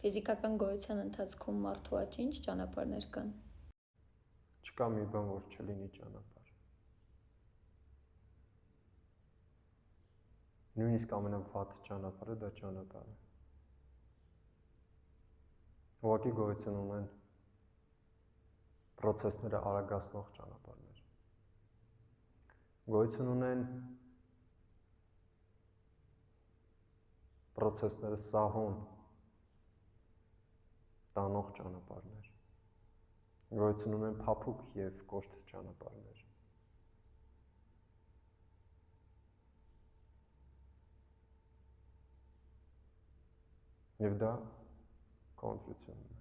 Ֆիզիկական գոյության ընթացքում մարդու աճ ինչ ճանապարհներ կան։ Չկա մի բան, որ չլինի ճանապարհ։ Նույնիսկ ամենավատ ճանապարհը դա ճանապարհ է։ Ուղղակի գոյություն ունեն process-ները արագացնող ճանապարհներ։ Գոյություն ունեն process-ները սահուն տանող ճանապարհներ։ Գոյություն ունեն փափուկ եւ կոշտ ճանապարհներ։ Եվ դա քո ընտրությունն է։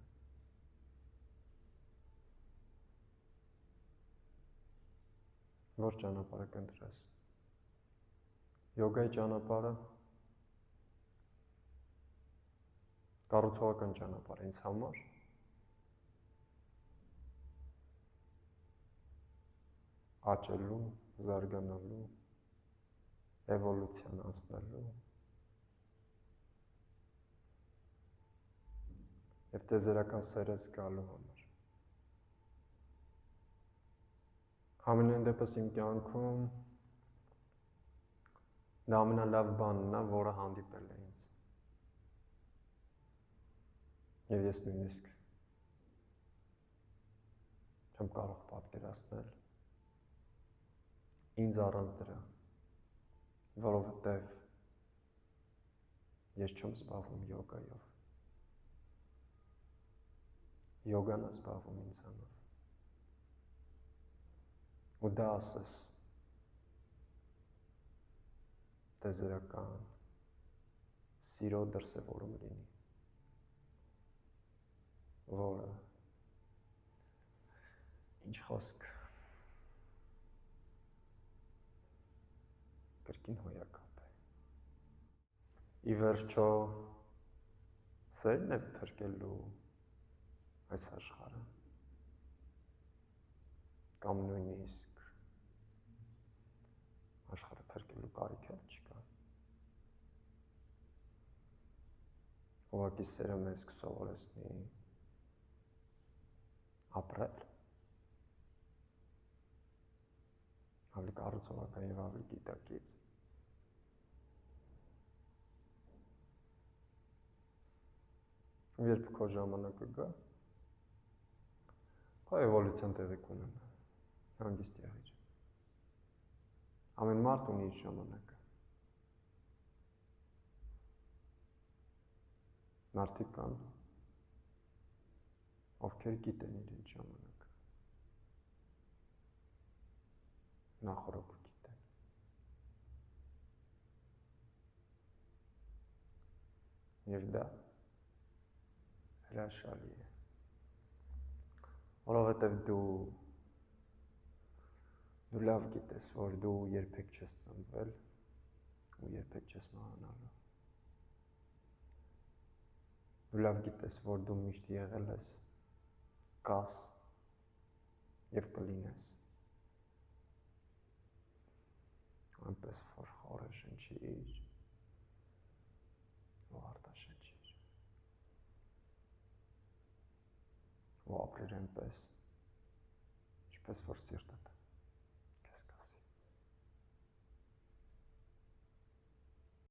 Որ ճանապարհը կընտրես։ Յոգայի ճանապարհը կառուցողական ճանապարհ ինձ համար աճելու, զարգանալու, էվոլյուցիան անցնելու եւ տեզերական սերը զգալու համար։ Համենայն դեպս իմ կյանքում դա ամենալավ բանն է, որը հանդիպել է ինձ։ Եվ ես նույնիսկ չեմ կարող պատկերացնել ինձ առանց դրա, որովհետև ես չեմ զբաղվում յոգայով։ Յոգան է զբաղվում ինձանով։ Ու դա ասես տեզերական սիրո դրսևորում լինի, որը ինչ խոսք կրկին հոյակապ է։ Ի վերջո սերն է փրկելու այս աշխարհը, կամ նույնիսկ աշխարհը փրկելու կարիք էլ չկա։ Ուղղակի սերը մեզ կսովորեցնի ապրել ավելի կառուցողական եւ ավելի գիտակից։ Երբ քո ժամանակը գա, քո էվոլյուցիան տեղի կունենա, հանգիստ եղիր։ Ամեն մարդ ունի իր ժամանակը։ Մարդիկ կան, ովքեր գիտեն իրենց ժամանակը, նախօրոք գիտեն։ Եվ դա հրաշալի է, որովհետև դու լավ գիտես, որ դու երբեք չես ծնվել ու երբեք չես մահանալու։ Դու լավ գիտես, որ դու միշտ եղել ես, կաս եւ կլինես։ Այնպես որ խորը շնչիր ու արտաշնչիր։ Ու ապրիր այնպես, ինչպես որ սիրտդ